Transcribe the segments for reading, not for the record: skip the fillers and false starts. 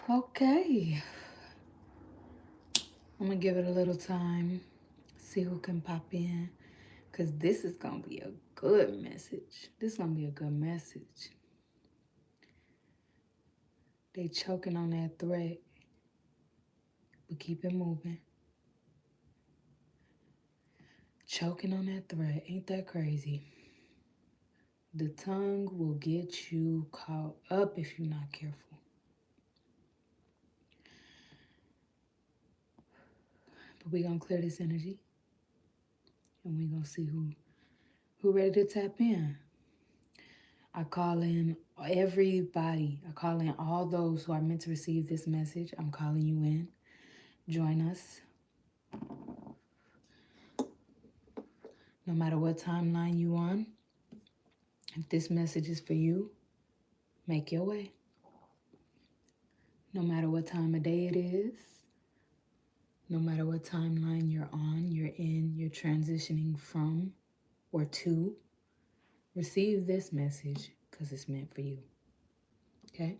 Okay. I'm going to give it a little time. See who can pop in. Because this is going to be a good message. This is going to be a good message. They choking on that threat. But keep it moving. Choking on that threat. Ain't that crazy? The tongue will get you caught up if you're not careful. But we're going to clear this energy. And we're going to see who ready to tap in. I call in everybody. I call in all those who are meant to receive this message. I'm calling you in. Join us. No matter what timeline you on, if this message is for you, make your way. No matter what time of day it is, no matter what timeline you're on, you're in, you're transitioning from or to, receive this message because it's meant for you. Okay?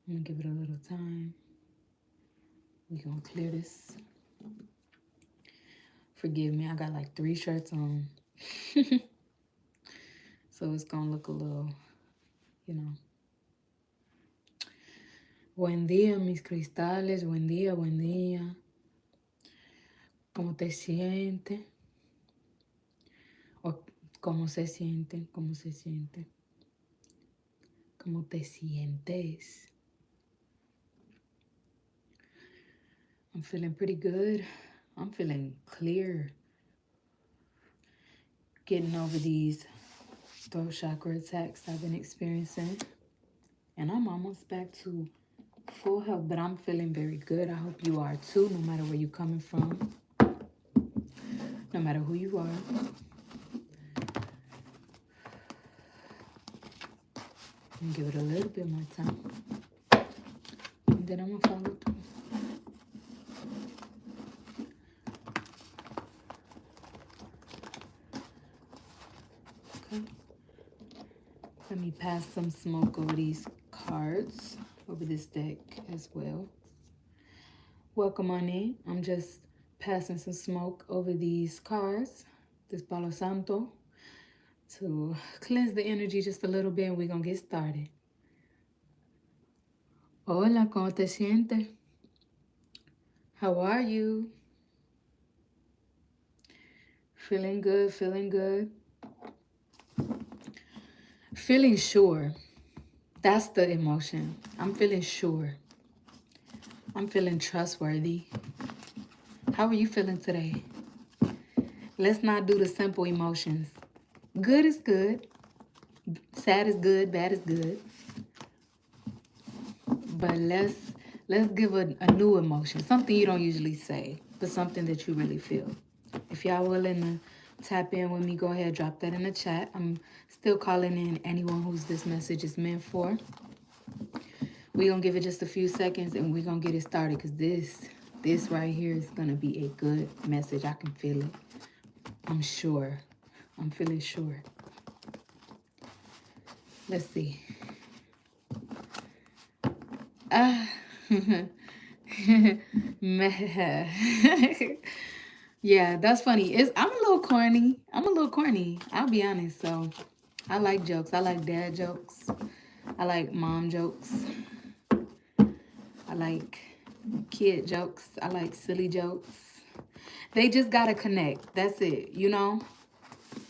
I'm going to give it a little time. We're going to clear this. Forgive me, I got like 3 shirts on. So it's going to look a little, you know. Buen día, mis cristales. Buen día, buen día. ¿Cómo te sientes? O ¿cómo se sienten? ¿Cómo se siente? ¿Cómo te sientes? I'm feeling pretty good. I'm feeling clear. Getting over these throat chakra attacks I've been experiencing. And I'm almost back to full health, but I'm feeling very good. I hope you are too, no matter where you're coming from. No matter who you are. And give it a little bit more time. And then I'm going to follow through. Okay. Let me pass some smoke over these cards, over this deck as well. Welcome on in. I'm just passing some smoke over these cards, this Palo Santo, to cleanse the energy just a little bit, and we're going to get started. Hola, ¿cómo te sientes? How are you? Feeling good, feeling good. Feeling sure. That's the emotion. I'm feeling sure. I'm feeling trustworthy. How are you feeling today? Let's not do the simple emotions. Good is good. Sad is good. Bad is good. But let's give a new emotion. Something you don't usually say, but something that you really feel. If y'all willing to tap in with me, go ahead, drop that in the chat. I'm still calling in anyone whose this message is meant for. We're going to give it just a few seconds and we're going to get it started because this right here is going to be a good message. I can feel it. I'm sure. I'm feeling sure. Let's see. Yeah, that's funny. I'm a little corny. I'll be honest. So I like jokes. I like dad jokes. I like mom jokes. I like kid jokes. I like silly jokes. They just gotta connect. That's it. You know?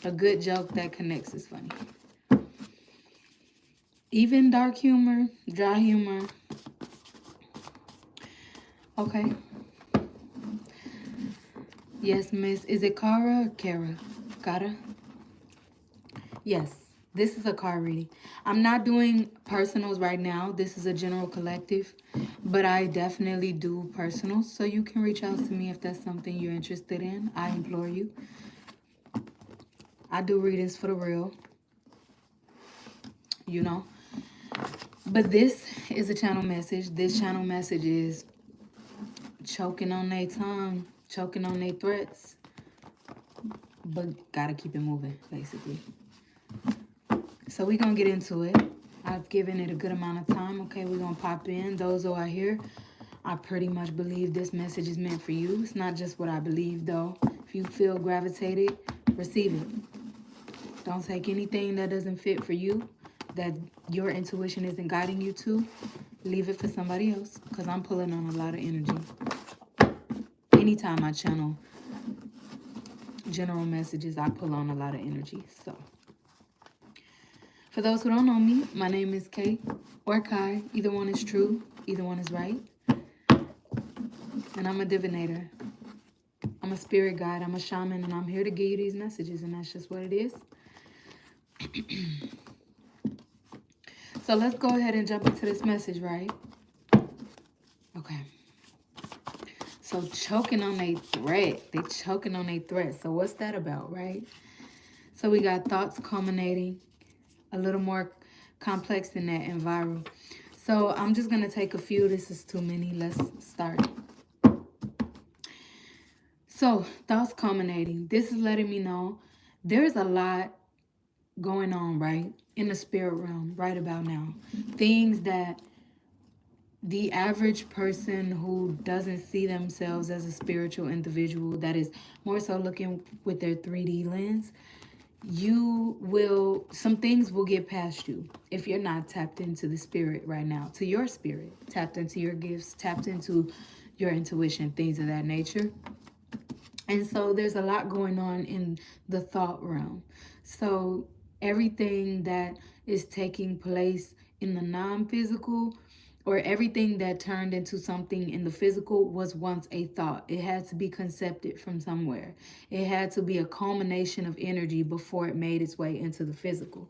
A good joke that connects is funny. Even dark humor, dry humor. Okay. Yes, miss. Is it Kara or Kara? Kara? Yes. This is a card reading. I'm not doing personals right now. This is a general collective. But I definitely do personals. So you can reach out to me if that's something you're interested in. I implore you. I do readings for the real. You know. But this is a channel message. This channel message is choking on their tongue. Choking on their threats. But gotta keep it moving, basically. So we're gonna get into it. I've given it a good amount of time. Okay, we're going to pop in. Those who are here, I pretty much believe this message is meant for you. It's not just what I believe, though. If you feel gravitated, receive it. Don't take anything that doesn't fit for you, that your intuition isn't guiding you to. Leave it for somebody else, because I'm pulling on a lot of energy. Anytime I channel general messages, I pull on a lot of energy. So, for those who don't know me, my name is Kay or Kai. Either one is true. Either one is right. And I'm a divinator. I'm a spirit guide. I'm a shaman. And I'm here to give you these messages. And that's just what it is. So let's go ahead and jump into this message, right? Okay. So choking on a threat. They choking on a threat. So what's that about, right? So we got thoughts culminating. A little more complex than that and viral. So I'm just going to take a few. This is too many. Let's start. So thoughts culminating. This is letting me know there's a lot going on, right? In the spirit realm right about now. Things that the average person who doesn't see themselves as a spiritual individual, that is more so looking with their 3D lens, some things will get past you if you're not tapped into the spirit right now, to your spirit, tapped into your gifts, tapped into your intuition, things of that nature. And so there's a lot going on in the thought realm. So everything that is taking place in the non-physical, or everything that turned into something in the physical, was once a thought. It had to be concepted from somewhere. It had to be a culmination of energy before it made its way into the physical.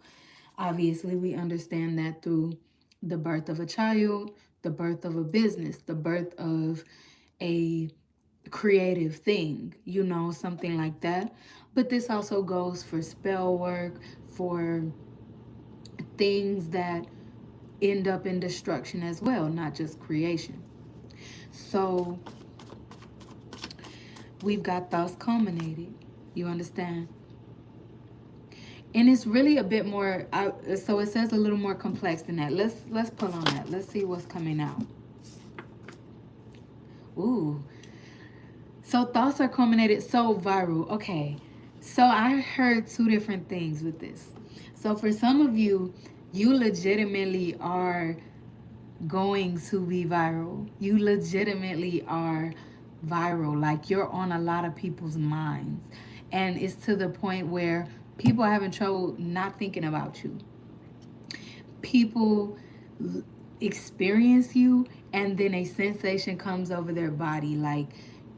Obviously, we understand that through the birth of a child, the birth of a business, the birth of a creative thing, something like that. But this also goes for spell work, for things that end up in destruction as well, not just creation. So we've got thoughts culminating. You understand? And it's really a bit more, so it says a little more complex than that. Let's pull on that. Let's see what's coming out. Ooh. So thoughts are culminated, so viral. Okay. So I heard two different things with this. So for some of you, you legitimately are going to be viral. You legitimately are viral. Like, you're on a lot of people's minds. And it's to the point where people are having trouble not thinking about you. People experience you, and then a sensation comes over their body, like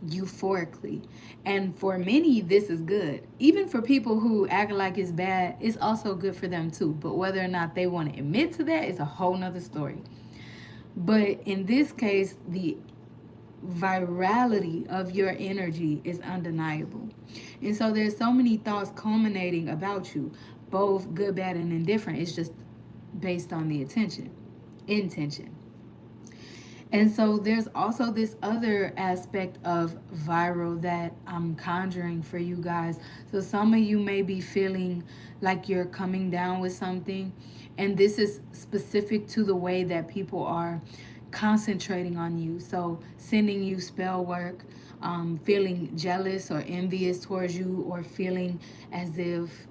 euphorically. And for many, this is good. Even for people who act like it's bad, it's also good for them too. But whether or not they want to admit to that is a whole nother story. But in this case, the virality of your energy is undeniable. And so there's so many thoughts culminating about you, both good, bad, and indifferent. It's just based on the intention. And so there's also this other aspect of viral that I'm conjuring for you guys. So some of you may be feeling like you're coming down with something, and this is specific to the way that people are concentrating on you. So sending you spell work, feeling jealous or envious towards you, or feeling as if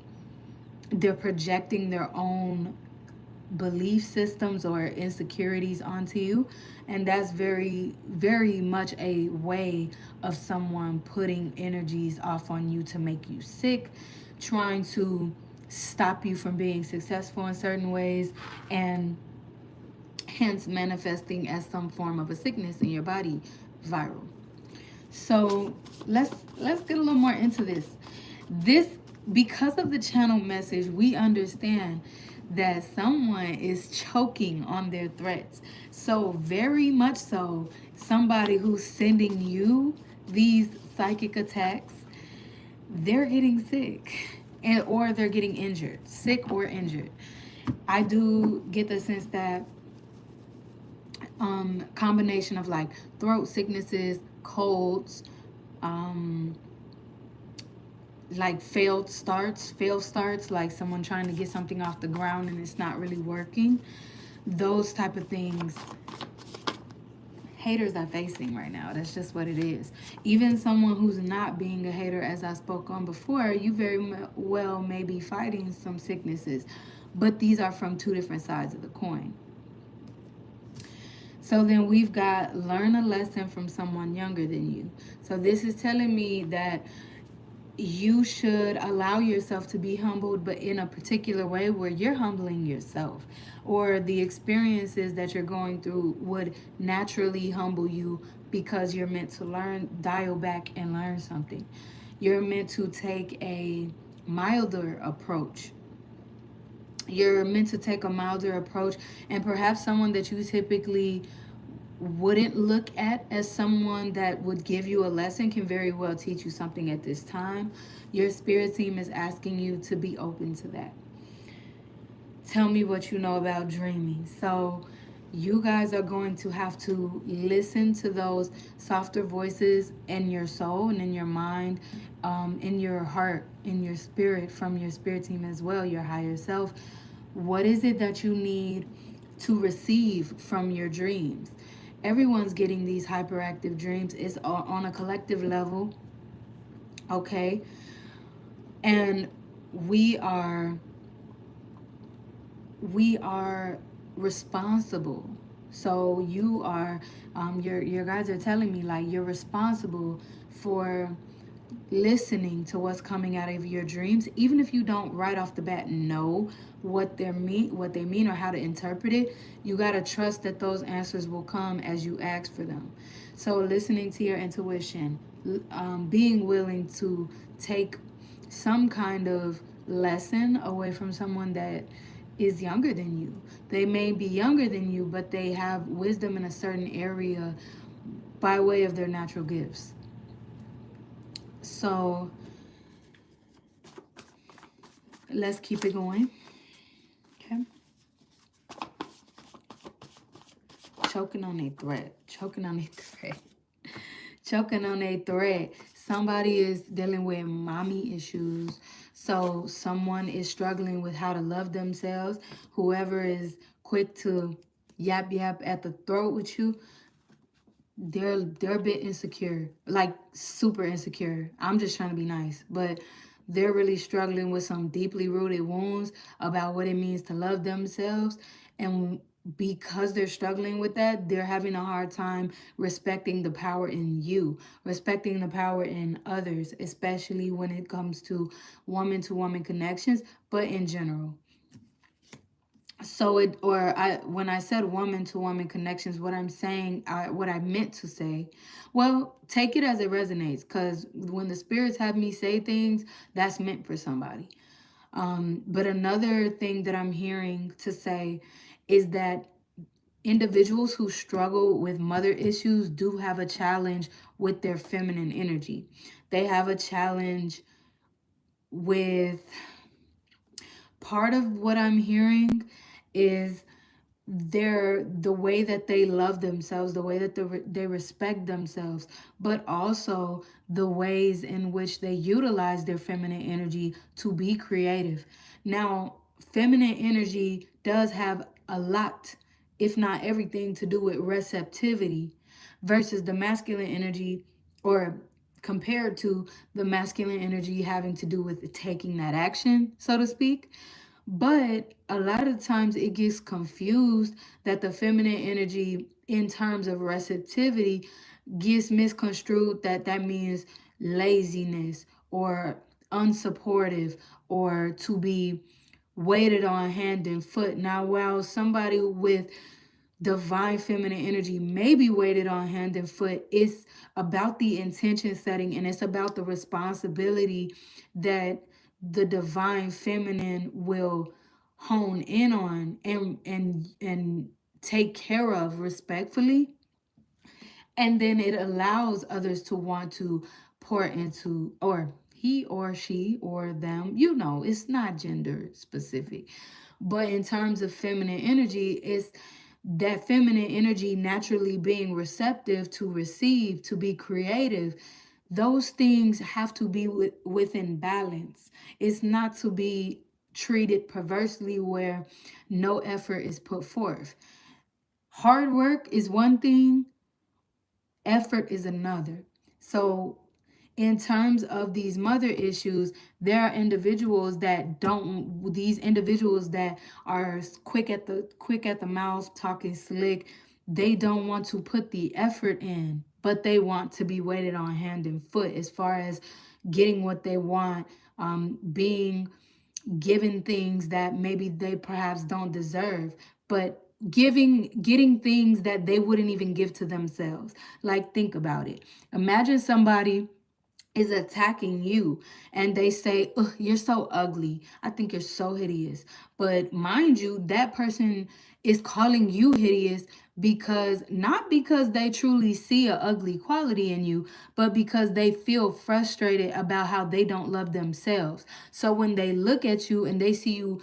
they're projecting their own belief systems or insecurities onto you. And that's very, very much a way of someone putting energies off on you to make you sick, trying to stop you from being successful in certain ways, and hence manifesting as some form of a sickness in your body, viral. So let's get a little more into this. Because of the channel message, we understand that someone is choking on their threats. So very much so, somebody who's sending you these psychic attacks, they're getting sick, or they're getting injured, sick or injured. I do get the sense that combination of like throat sicknesses, colds, like failed starts, like someone trying to get something off the ground and it's not really working. Those type of things haters are facing right now. That's just what it is. Even someone who's not being a hater, as I spoke on before, you very well may be fighting some sicknesses, but these are from two different sides of the coin. So then we've got learn a lesson from someone younger than you. So this is telling me that you should allow yourself to be humbled, but in a particular way where you're humbling yourself, or the experiences that you're going through would naturally humble you because you're meant to learn, dial back and learn something. You're meant to take a milder approach. You're meant to take a milder approach, and perhaps someone that you typically wouldn't look at as someone that would give you a lesson can very well teach you something at this time. Your spirit team is asking you to be open to that. Tell me what you know about dreaming. So you guys are going to have to listen to those softer voices in your soul and in your mind, in your heart, in your spirit, from your spirit team as well, your higher self. What is it that you need to receive from your dreams? Everyone's getting these hyperactive dreams. It's on a collective level, okay? And we are we are responsible. So you are, your guys are telling me like you're responsible for listening to what's coming out of your dreams, even if you don't right off the bat know what they mean or how to interpret it. You got to trust that those answers will come as you ask for them. So listening to your intuition, being willing to take some kind of lesson away from someone that is younger than you. They may be younger than you, but they have wisdom in a certain area by way of their natural gifts. So let's keep it going. Okay. Choking on a thread. Choking on a thread. Choking on a thread. Somebody is dealing with mommy issues. So someone is struggling with how to love themselves. Whoever is quick to yap yap at the throat with you, they're a bit insecure, like super insecure. I'm just trying to be nice, but they're really struggling with some deeply rooted wounds about what it means to love themselves. And because they're struggling with that, they're having a hard time respecting the power in you, respecting the power in others, especially when it comes to woman connections, but in general. So when I said woman to woman connections, what I'm saying, what I meant to say, well, take it as it resonates, because when the spirits have me say things, that's meant for somebody. But another thing that I'm hearing to say is that individuals who struggle with mother issues do have a challenge with their feminine energy. They have a challenge with, part of what I'm hearing is the way that they love themselves, the way that they respect themselves, but also the ways in which they utilize their feminine energy to be creative. Now, feminine energy does have a lot, if not everything, to do with receptivity versus the masculine energy, or compared to the masculine energy having to do with taking that action, so to speak. But a lot of times it gets confused that the feminine energy, in terms of receptivity, gets misconstrued that that means laziness or unsupportive or to be weighted on hand and foot. Now, while somebody with divine feminine energy may be weighted on hand and foot, it's about the intention setting, and it's about the responsibility that the divine feminine will hone in on and take care of respectfully. And then it allows others to want to pour into, or he or she or them, it's not gender specific. But in terms of feminine energy, it's that feminine energy naturally being receptive to receive, to be creative. those things have to be within balance. It's not to be treated perversely where no effort is put forth. Hard work is one thing, effort is another. So in terms of these mother issues, there are individuals that don't, these individuals that are quick at the mouth, talking slick, they don't want to put the effort in, but they want to be waited on hand and foot as far as getting what they want, being given things that maybe they perhaps don't deserve, but getting things that they wouldn't even give to themselves. Like, think about it. Imagine somebody is attacking you and they say, "Ugh, you're so ugly. I think you're so hideous." But mind you, that person is calling you hideous because not because they truly see a ugly quality in you, but because they feel frustrated about how they don't love themselves. So when they look at you and they see you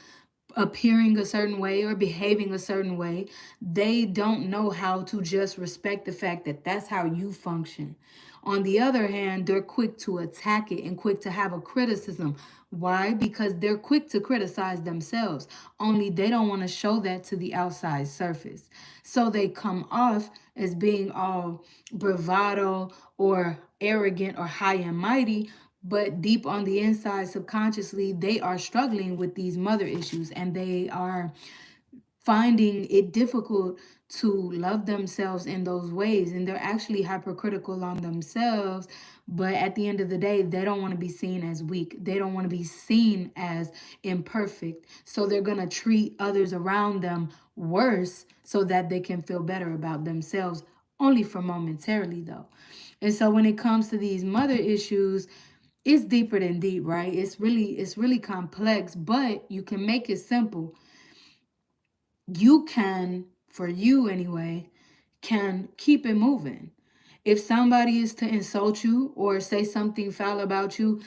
appearing a certain way or behaving a certain way, they don't know how to just respect the fact that that's how you function. On the other hand, they're quick to attack it and quick to have a criticism. Why? Because they're quick to criticize themselves, only they don't want to show that to the outside surface. So they come off as being all bravado or arrogant or high and mighty, but deep on the inside, subconsciously, they are struggling with these mother issues and they are finding it difficult to love themselves in those ways. And they're actually hypercritical on themselves. But at the end of the day, they don't want to be seen as weak. They don't want to be seen as imperfect. So they're going to treat others around them worse so that they can feel better about themselves, only for momentarily, though. And so when it comes to these mother issues, it's deeper than deep, right? It's really complex, but you can make it simple. You can, for you anyway, can keep it moving. If somebody is to insult you or say something foul about you,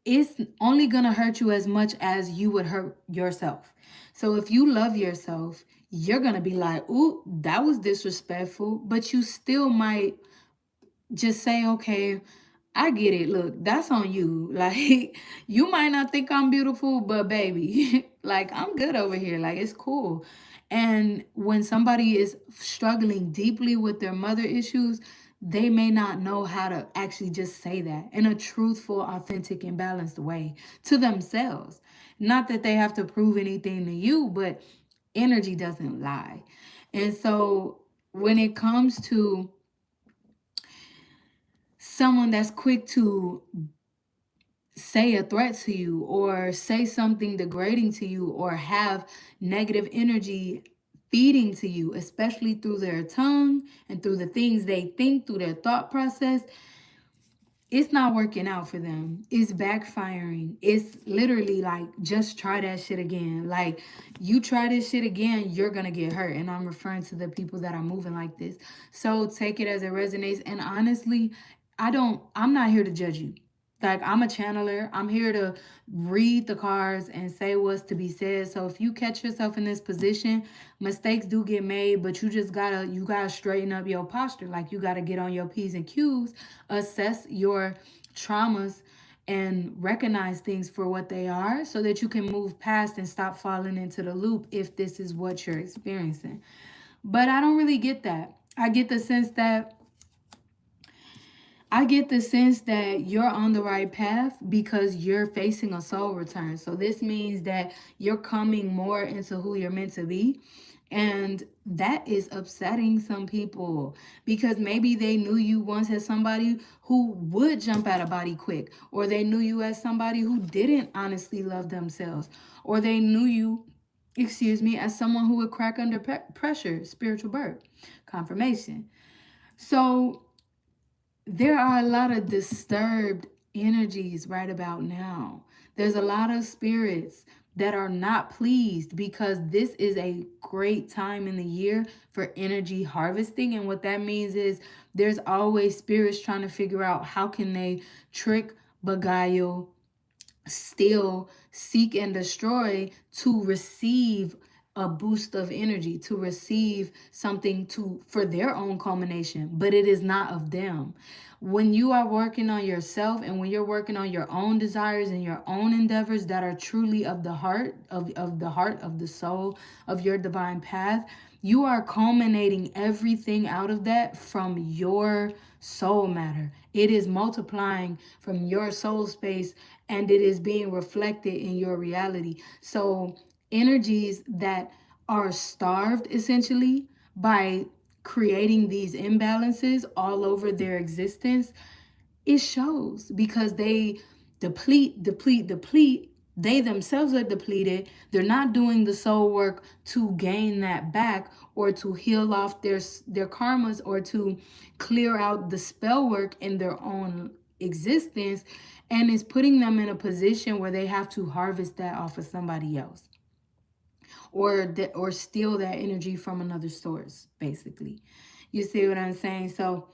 it's only gonna hurt you as much as you would hurt yourself. So if you love yourself, you're gonna be like, "Ooh, that was disrespectful," but you still might just say, "Okay, I get it. Look, that's on you." Like, you might not think I'm beautiful, but baby, like, I'm good over here. Like, it's cool. And when somebody is struggling deeply with their mother issues, they may not know how to actually just say that in a truthful, authentic, and balanced way to themselves. Not that they have to prove anything to you, but energy doesn't lie. And so when it comes to someone that's quick to say a threat to you or say something degrading to you or have negative energy feeding to you, especially through their tongue and through the things they think, through their thought process, it's not working out for them. It's backfiring. It's literally like, just try that shit again. Like, you try this shit again, you're gonna get hurt. And I'm referring to the people that are moving like this. So take it as it resonates. And honestly, I'm not here to judge you. Like, I'm a channeler. I'm here to read the cards and say what's to be said. So if you catch yourself in this position, mistakes do get made, but you gotta straighten up your posture. Like, you gotta get on your P's and Q's, assess your traumas, and recognize things for what they are so that you can move past and stop falling into the loop if this is what you're experiencing. But I don't really get that. I get the sense that you're on the right path because you're facing a soul return. So this means that you're coming more into who you're meant to be. And that is upsetting some people because maybe they knew you once as somebody who would jump out of body quick, or they knew you as somebody who didn't honestly love themselves, or they knew you, as someone who would crack under pressure, spiritual birth, confirmation. So there are a lot of disturbed energies right about now. There's a lot of spirits that are not pleased because this is a great time in the year for energy harvesting. And what that means is there's always spirits trying to figure out how can they trick, beguile, steal, seek, and destroy to receive a boost of energy, to receive something to for their own culmination, but it is not of them. When you are working on yourself and when you're working on your own desires and your own endeavors that are truly of the heart, of the soul, of your divine path, you are culminating everything out of that from your soul matter. It is multiplying from your soul space and it is being reflected in your reality. So energies that are starved essentially by creating these imbalances all over their existence, it shows because they deplete. They themselves are depleted. They're not doing the soul work to gain that back or to heal off their karmas or to clear out the spell work in their own existence, and is putting them in a position where they have to harvest that off of somebody else or steal that energy from another source, basically. You see what I'm saying? So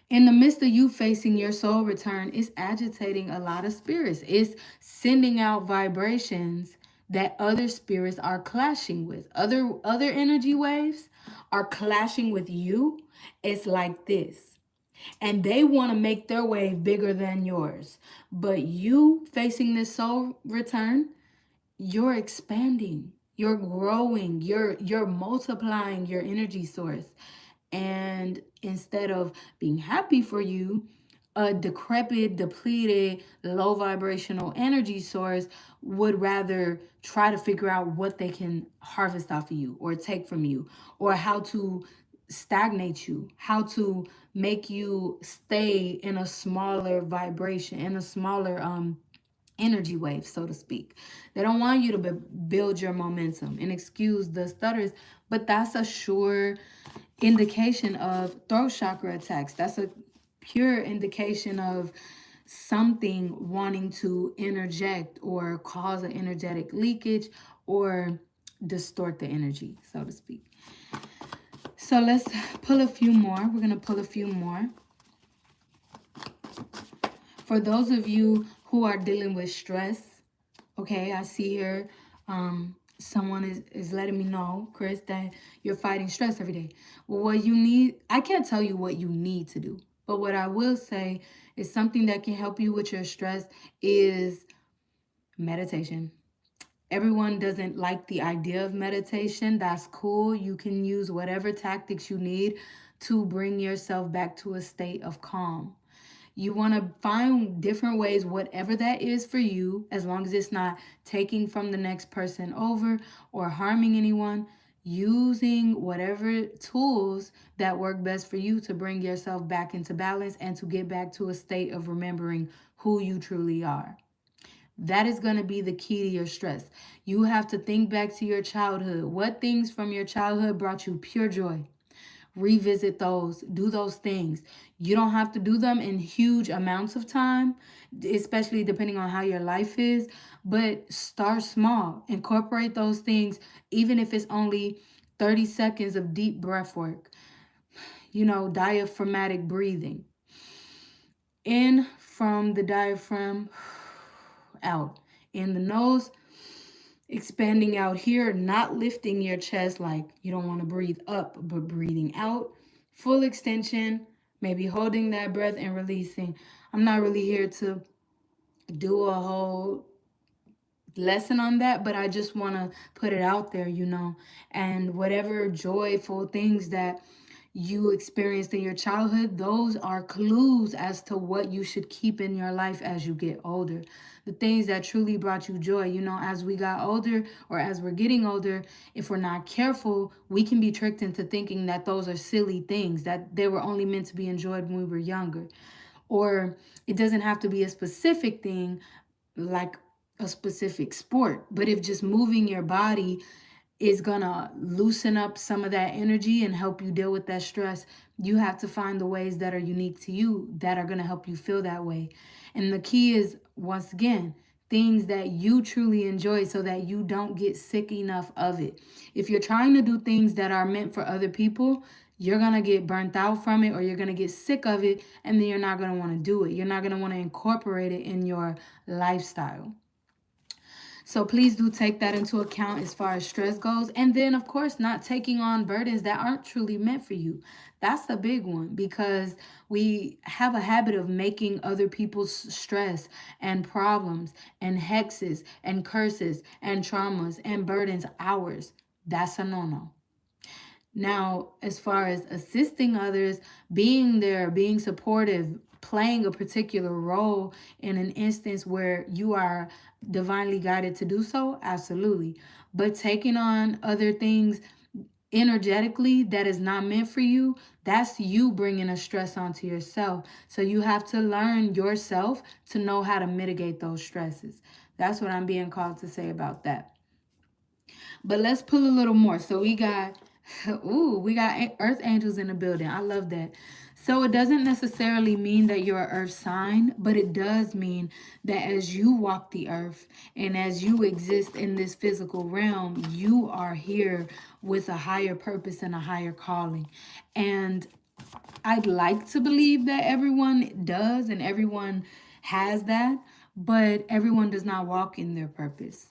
in the midst of you facing your soul return, it's agitating a lot of spirits. It's sending out vibrations that other spirits are clashing with. Other energy waves are clashing with you. It's like this. And they want to make their wave bigger than yours. But you facing this soul return, you're expanding, you're growing, you're multiplying your energy source. And instead of being happy for you, a decrepit, depleted, low vibrational energy source would rather try to figure out what they can harvest off of you or take from you, or how to stagnate you, how to make you stay in a smaller vibration, in a smaller energy wave, so to speak. They don't want you to build your momentum, and excuse the stutters, but that's a sure indication of throat chakra attacks. That's a pure indication of something wanting to interject or cause an energetic leakage or distort the energy, so to speak. So let's pull a few more. We're going to pull a few more. For those of you who are dealing with stress, okay, I see here someone is letting me know, Chris, that you're fighting stress every day. Well, what you need, I can't tell you what you need to do, but what I will say is something that can help you with your stress is meditation. Everyone doesn't like the idea of meditation. That's cool. You can use whatever tactics you need to bring yourself back to a state of calm. You want to find different ways, whatever that is for you, as long as it's not taking from the next person over or harming anyone, using whatever tools that work best for you to bring yourself back into balance and to get back to a state of remembering who you truly are. That is going to be the key to your stress. You have to think back to your childhood. What things from your childhood brought you pure joy? Revisit those, do those things. You don't have to do them in huge amounts of time, especially depending on how your life is, but start small. Incorporate those things, even if it's only 30 seconds of deep breath work, diaphragmatic breathing. In from the diaphragm, out. In the nose, expanding out here, not lifting your chest like you don't want to breathe up, but breathing out. Full extension, maybe holding that breath and releasing. I'm not really here to do a whole lesson on that, but I just want to put it out there, and whatever joyful things that you experienced in your childhood, those are clues as to what you should keep in your life as you get older. The things that truly brought you joy, as we got older or as we're getting older, if we're not careful, we can be tricked into thinking that those are silly things, that they were only meant to be enjoyed when we were younger. Or it doesn't have to be a specific thing like a specific sport, but if just moving your body is gonna loosen up some of that energy and help you deal with that stress, you have to find the ways that are unique to you that are gonna help you feel that way. And the key is, once again, things that you truly enjoy so that you don't get sick enough of it. If you're trying to do things that are meant for other people, you're gonna get burnt out from it, or you're gonna get sick of it, and then you're not gonna wanna do it. You're not gonna wanna incorporate it in your lifestyle. So please do take that into account as far as stress goes. And then, of course, not taking on burdens that aren't truly meant for you. That's the big one, because we have a habit of making other people's stress and problems and hexes and curses and traumas and burdens ours. That's a no no. Now, as far as assisting others, being there, being supportive, playing a particular role in an instance where you are divinely guided to do so, absolutely. But taking on other things energetically that is not meant for you, that's you bringing a stress onto yourself. So you have to learn yourself to know how to mitigate those stresses. That's what I'm being called to say about that. But let's pull a little more. So we got, ooh, we got earth angels in the building. I love that. So it doesn't necessarily mean that you're an earth sign, but it does mean that as you walk the earth and as you exist in this physical realm, you are here with a higher purpose and a higher calling. And I'd like to believe that everyone does and everyone has that, but everyone does not walk in their purpose.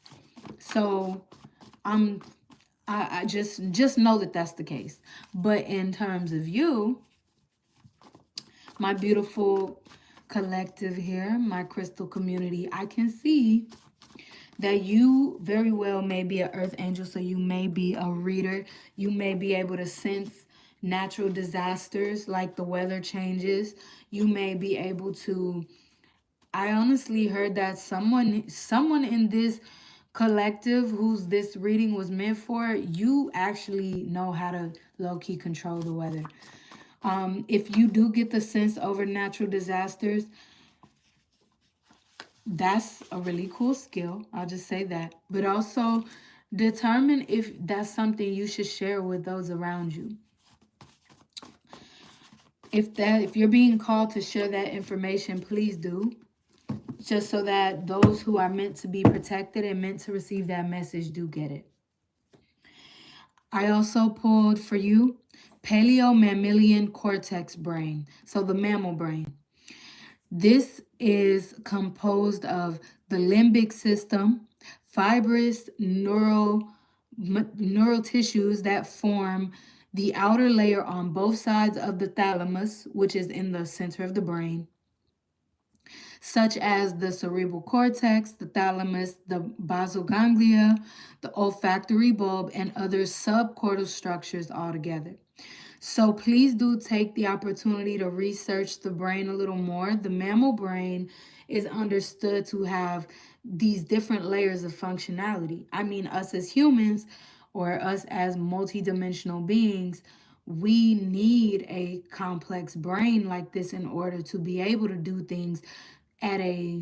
So I'm I just know that that's the case. But in terms of you, my beautiful collective here, my crystal community, I can see that you very well may be an earth angel. So you may be a reader. You may be able to sense natural disasters like the weather changes. You may be able to, I honestly heard that someone in this collective whose this reading was meant for, you actually know how to low-key control the weather. If you do get the sense over natural disasters, that's a really cool skill. I'll just say that. But also determine if that's something you should share with those around you. If you're being called to share that information, please do. Just so that those who are meant to be protected and meant to receive that message do get it. I also pulled for you paleo-mammalian cortex brain, so the mammal brain. This is composed of the limbic system, fibrous neural tissues that form the outer layer on both sides of the thalamus, which is in the center of the brain, such as the cerebral cortex, the thalamus, the basal ganglia, the olfactory bulb, and other subcortical structures altogether. So please do take the opportunity to research the brain a little more. The mammal brain is understood to have these different layers of functionality. I mean, us as humans or us as multidimensional beings, we need a complex brain like this in order to be able to do things at a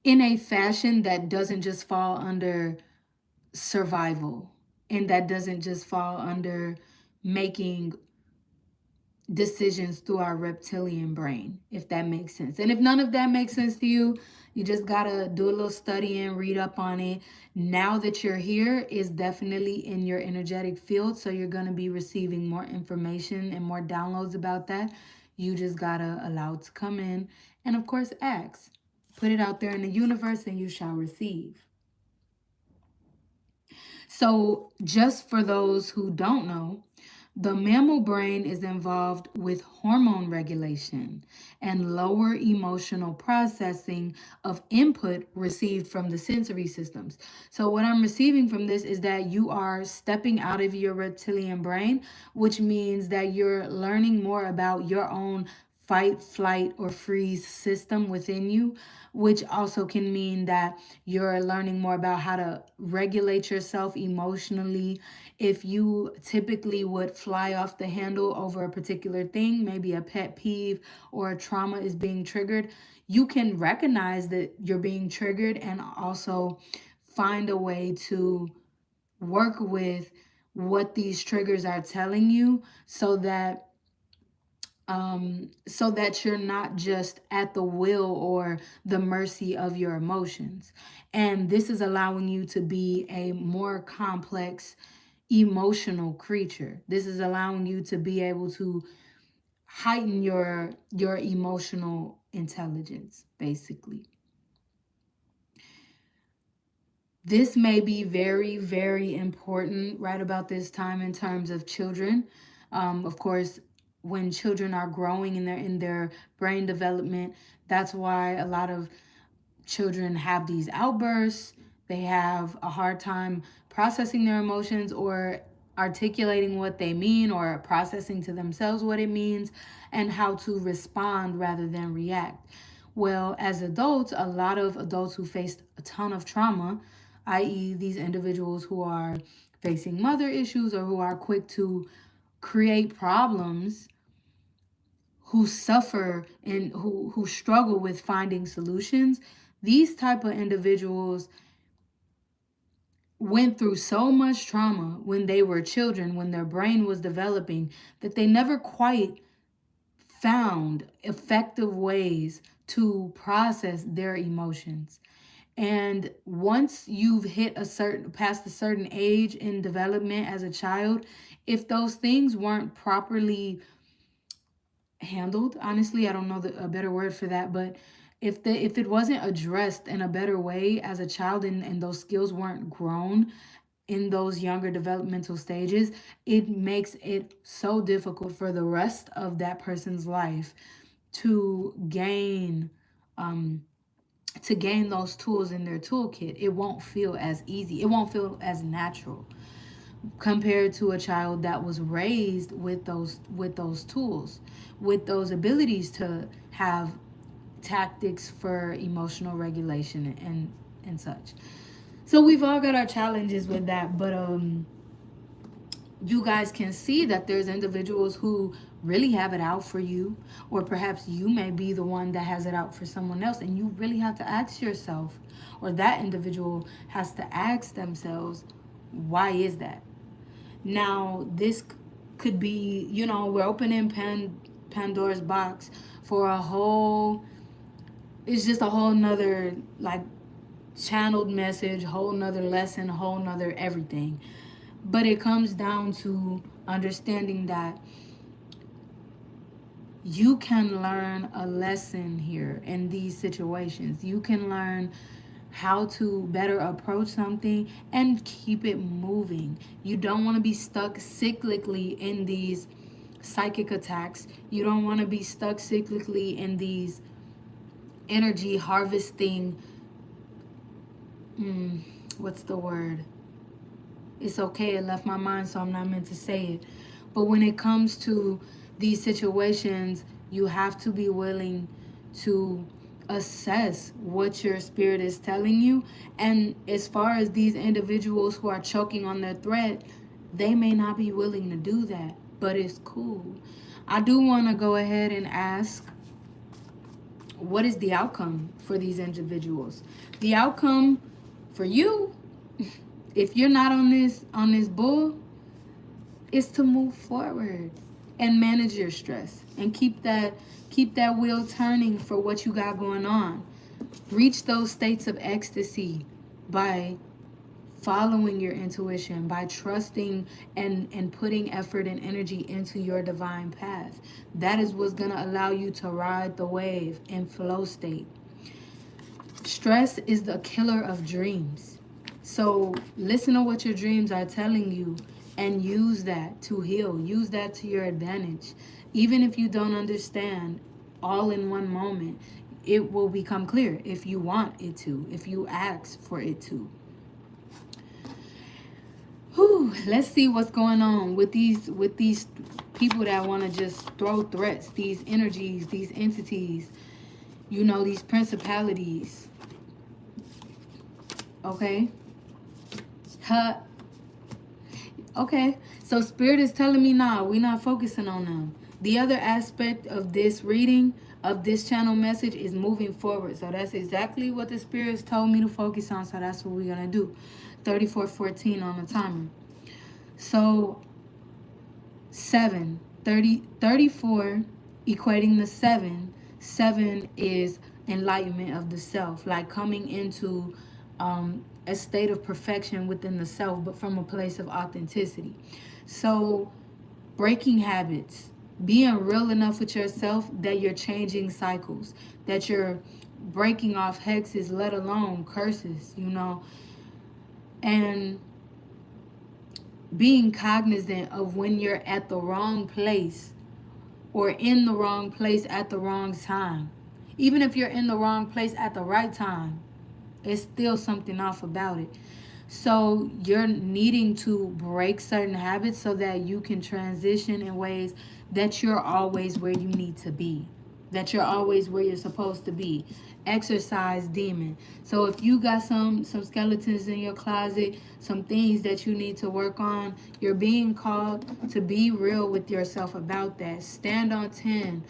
in a fashion that doesn't just fall under survival and that doesn't just fall under making decisions through our reptilian brain, if that makes sense. And if none of that makes sense to you, you just gotta do a little studying, read up on it. Now that you're here is definitely in your energetic field, so you're gonna be receiving more information and more downloads about that. You just gotta allow it to come in, and of course ask. Put it out there in the universe and you shall receive. So, just for those who don't know, the mammal brain is involved with hormone regulation and lower emotional processing of input received from the sensory systems. So, what I'm receiving from this is that you are stepping out of your reptilian brain, which means that you're learning more about your own fight, flight, or freeze system within you, which also can mean that you're learning more about how to regulate yourself emotionally. If you typically would fly off the handle over a particular thing, maybe a pet peeve or a trauma is being triggered, you can recognize that you're being triggered and also find a way to work with what these triggers are telling you so that you're not just at the will or the mercy of your emotions. And this is allowing you to be a more complex emotional creature. This is allowing you to be able to heighten your emotional intelligence, basically. This may be very, very important right about this time in terms of children. Of course, when children are growing in their brain development, that's why a lot of children have these outbursts. They have a hard time processing their emotions or articulating what they mean or processing to themselves what it means and how to respond rather than react. Well, as adults, a lot of adults who faced a ton of trauma, i.e., these individuals who are facing mother issues or who are quick to create problems, who suffer and who struggle with finding solutions, these type of individuals went through so much trauma when they were children, when their brain was developing, that they never quite found effective ways to process their emotions. And once you've hit past a certain age in development as a child, if those things weren't properly handled, honestly, I don't know a better word for that, but if it wasn't addressed in a better way as a child, and those skills weren't grown in those younger developmental stages, it makes it so difficult for the rest of that person's life to gain those tools in their toolkit. It won't feel as easy. It won't feel as natural compared to a child that was raised with those tools, with those abilities to have tactics for emotional regulation and such. So we've all got our challenges with that, but you guys can see that there's individuals who really have it out for you, or perhaps you may be the one that has it out for someone else, and you really have to ask yourself, or that individual has to ask themselves, why is that? Now, this could be, we're opening Pandora's box for a whole, it's just a whole nother, like, channeled message, whole nother lesson, whole nother everything. But it comes down to understanding that you can learn a lesson here in these situations. You can learn how to better approach something and keep it moving. You don't want to be stuck cyclically in these psychic attacks. You don't want to be stuck cyclically in these energy harvesting. What's the word? It's okay, it left my mind, so I'm not meant to say it. But when it comes to these situations, you have to be willing to assess what your spirit is telling you. And as far as these individuals who are choking on their thread, they may not be willing to do that, but it's cool. I do want to go ahead and ask, what is the outcome for these individuals? The outcome for you, if you're not on this bull, is to move forward and manage your stress and keep that wheel turning for what you got going on. Reach those states of ecstasy by following your intuition, by trusting and putting effort and energy into your divine path. That is what's going to allow you to ride the wave in flow state. Stress is the killer of dreams. So listen to what your dreams are telling you and use that to heal. Use that to your advantage. Even if you don't understand all in one moment, it will become clear if you want it to, if you ask for it to. Whew, let's see what's going on with these people that want to just throw threats, these energies, these entities, these principalities. Okay? Okay, so Spirit is telling me, nah, we're not focusing on them. The other aspect of this reading, of this channel message, is moving forward. So that's exactly what the Spirit's told me to focus on. So that's what we're going to do. 34:14 on the timer. So 34, equating the 7. 7 is enlightenment of the self, like coming into a state of perfection within the self, but from a place of authenticity. So breaking habits, being real enough with yourself that you're changing cycles, that you're breaking off hexes, let alone curses, And being cognizant of when you're at the wrong place or in the wrong place at the wrong time. Even if you're in the wrong place at the right time, it's still something off about it. So you're needing to break certain habits so that you can transition in ways that you're always where you need to be, that you're always where you're supposed to be. Exercise demon. So if you got some skeletons in your closet, some things that you need to work on, you're being called to be real with yourself about that. Stand on 10.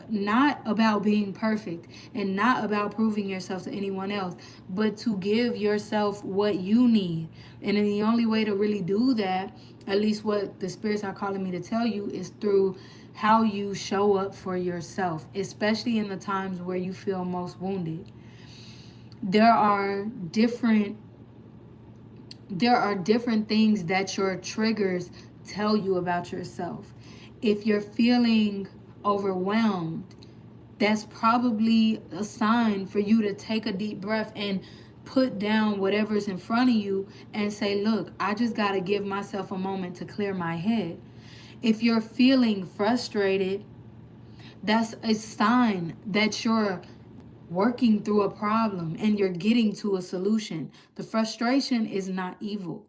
Not about being perfect and not about proving yourself to anyone else, but to give yourself what you need. And then the only way to really do that, at least what the spirits are calling me to tell you, is through how you show up for yourself, especially in the times where you feel most wounded. There are different things that your triggers tell you about yourself. If you're feeling overwhelmed, that's probably a sign for you to take a deep breath and put down whatever's in front of you and say, look, I just got to give myself a moment to clear my head. If you're feeling frustrated, that's a sign that you're working through a problem and you're getting to a solution. The frustration is not evil.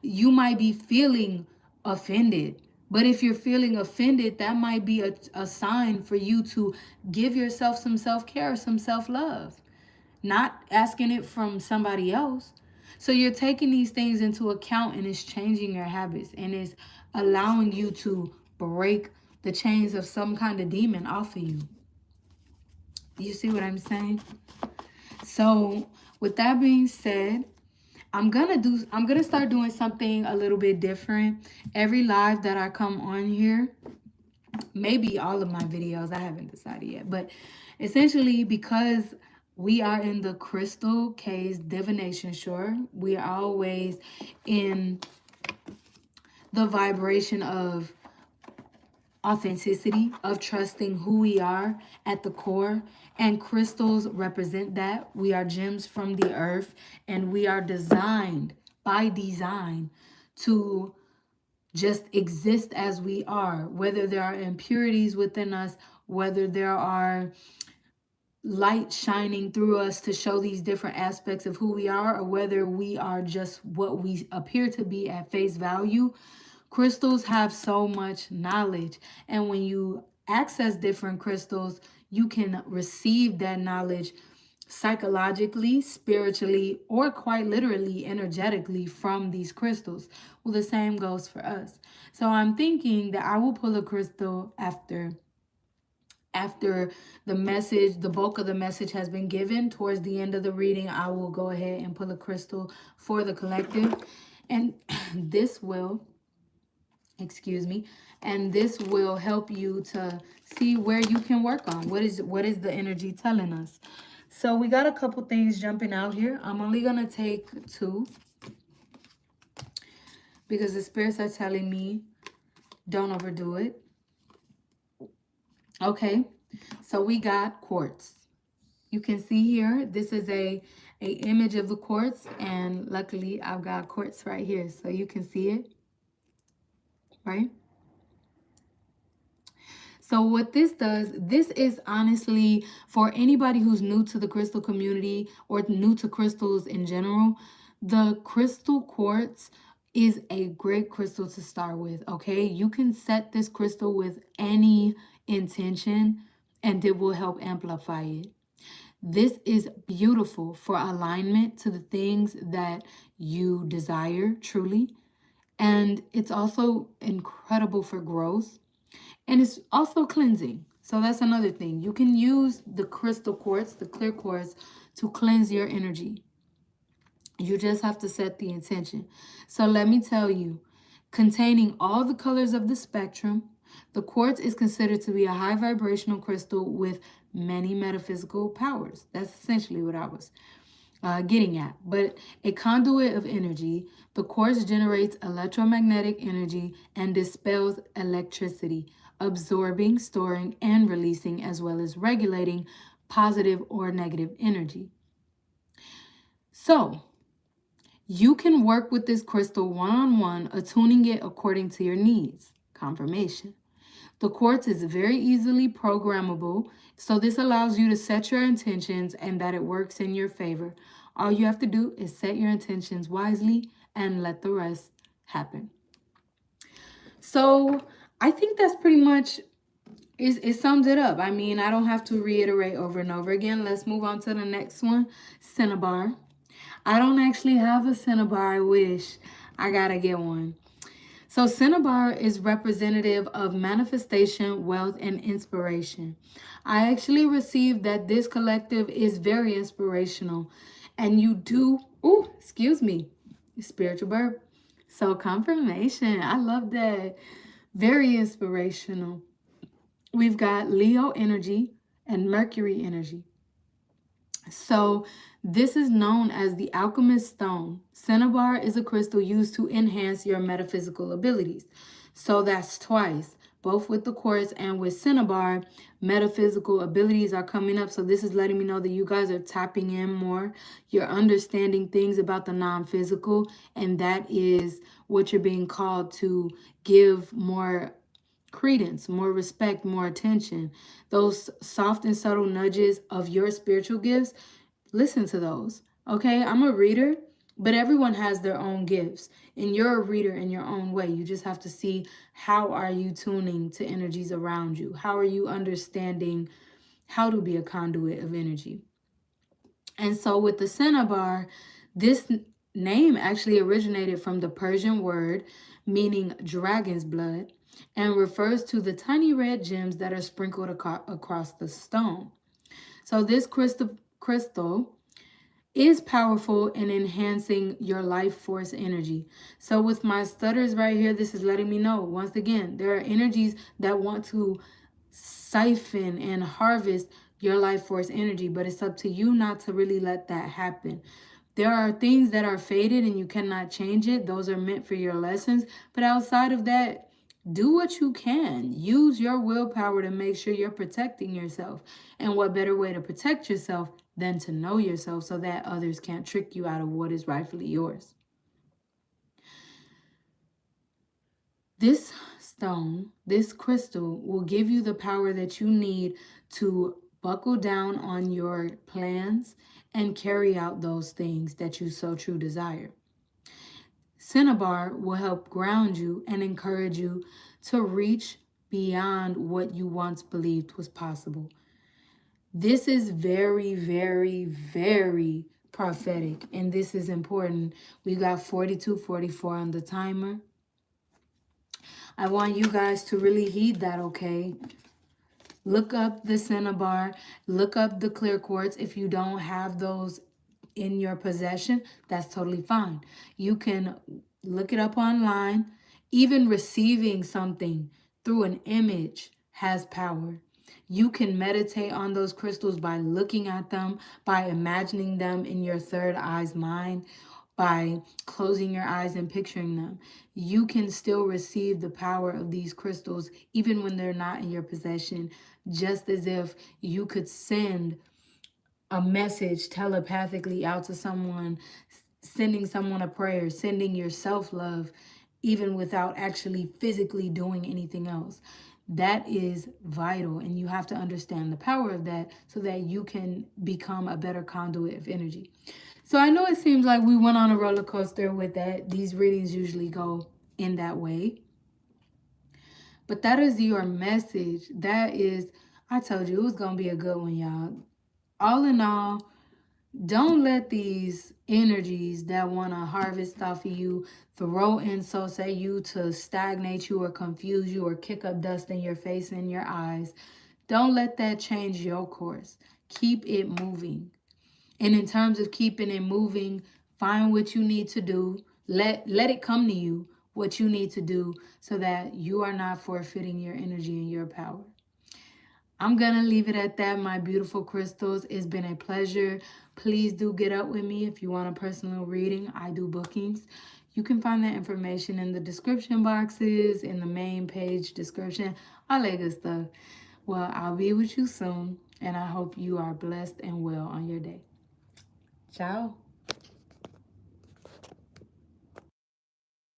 You might be feeling offended, but if you're feeling offended, that might be a sign for you to give yourself some self-care, some self-love, not asking it from somebody else. So you're taking these things into account, and it's changing your habits, and it's allowing you to break the chains of some kind of demon off of you. You see what I'm saying? So with that being said, I'm gonna start doing something a little bit different. Every live that I come on here, maybe all of my videos, I haven't decided yet, but essentially, because we are in the Crystalcays divination shore, we are always in the vibration of authenticity, of trusting who we are at the core. And crystals represent that. We are gems from the earth, and we are designed by design to just exist as we are, whether there are impurities within us, whether there are light shining through us to show these different aspects of who we are, or whether we are just what we appear to be at face value. Crystals have so much knowledge, and when you access different crystals, you can receive that knowledge psychologically, spiritually, or quite literally, energetically from these crystals. Well, the same goes for us. So I'm thinking that I will pull a crystal after the message, the bulk of the message has been given. Towards the end of the reading, I will go ahead and pull a crystal for the collective. And this will, excuse me, and this will help you to see where you can work on. What is the energy telling us? So we got a couple things jumping out here. I'm only going to take 2 because the spirits are telling me don't overdo it. Okay, so we got quartz. You can see here, this is a image of the quartz, and luckily I've got quartz right here so you can see it, right? So what this does, this is honestly for anybody who's new to the crystal community or new to crystals in general. The crystal quartz is a great crystal to start with, okay? You can set this crystal with any intention and it will help amplify it. This is beautiful for alignment to the things that you desire truly. And it's also incredible for growth. And it's also cleansing. So that's another thing. You can use the crystal quartz, the clear quartz, to cleanse your energy. You just have to set the intention. So let me tell you, containing all the colors of the spectrum, the quartz is considered to be a high vibrational crystal with many metaphysical powers. That's essentially what I was getting at. But a conduit of energy, the quartz generates electromagnetic energy and dispels electricity, absorbing, storing, and releasing, as well as regulating positive or negative energy. So, You can work with this crystal one-on-one, attuning it according to your needs. Confirmation. The quartz is very easily programmable, so this allows you to set your intentions and that it works in your favor. All you have to do is set your intentions wisely and let the rest happen. So I think that's pretty much, it sums it up. I mean, I don't have to reiterate over and over again. Let's move on to the next one, cinnabar. I don't actually have a cinnabar. I wish. I gotta get one. So cinnabar is representative of manifestation, wealth, and inspiration. I actually received that this collective is very inspirational. And you do, oh, excuse me, spiritual burp. So confirmation. I love that. Very inspirational. We've got Leo energy and Mercury energy. So this is known as the alchemist stone. Cinnabar is a crystal used to enhance your metaphysical abilities. So that's twice, both with the quartz and with cinnabar, metaphysical abilities are coming up. So this is letting me know that you guys are tapping in more. You're understanding things about the non-physical, and that is what you're being called to give more credence, more respect, more attention. Those soft and subtle nudges of your spiritual gifts, listen to those. Okay, I'm a reader, but everyone has their own gifts, and you're a reader in your own way. You just have to see, how are you tuning to energies around you? How are you understanding how to be a conduit of energy? And so with the cinnabar, this name actually originated from the Persian word meaning dragon's blood and refers to the tiny red gems that are sprinkled across the stone. So this crystal is powerful in enhancing your life force energy. So with my stutters right here, this is letting me know, once again, there are energies that want to siphon and harvest your life force energy, but it's up to you not to really let that happen. There are things that are faded and you cannot change it. Those are meant for your lessons. But outside of that, do what you can. Use your willpower to make sure you're protecting yourself. And what better way to protect yourself than to know yourself so that others can't trick you out of what is rightfully yours. This stone, this crystal, will give you the power that you need to buckle down on your plans and carry out those things that you so true desire. Cinnabar will help ground you and encourage you to reach beyond what you once believed was possible. This is very, very, very prophetic, and this is important. We got 42:44 on the timer. I want you guys to really heed that, okay? Look up the cinnabar, look up the clear quartz. If you don't have those in your possession, that's totally fine. You can look it up online. Even receiving something through an image has power. You can meditate on those crystals by looking at them, by imagining them in your third eye's mind, by closing your eyes and picturing them. You can still receive the power of these crystals even when they're not in your possession, just as if you could send a message telepathically out to someone, sending someone a prayer, sending yourself love, even without actually physically doing anything else. That is vital, and you have to understand the power of that so that you can become a better conduit of energy. So I know it seems like we went on a roller coaster with that. These readings usually go in that way. But that is your message. That is, I told you it was going to be a good one, y'all. All in all, don't let these energies that want to harvest off of you, throw insults at you to stagnate you or confuse you or kick up dust in your face and your eyes. Don't let that change your course. Keep it moving. And in terms of keeping it moving, find what you need to do. Let it come to you, what you need to do so that you are not forfeiting your energy and your power. I'm going to leave it at that, my beautiful crystals. It's been a pleasure. Please do get up with me if you want a personal reading. I do bookings. You can find that information in the description boxes, in the main page description, all that good stuff. Well, I'll be with you soon, and I hope you are blessed and well on your day. Ciao.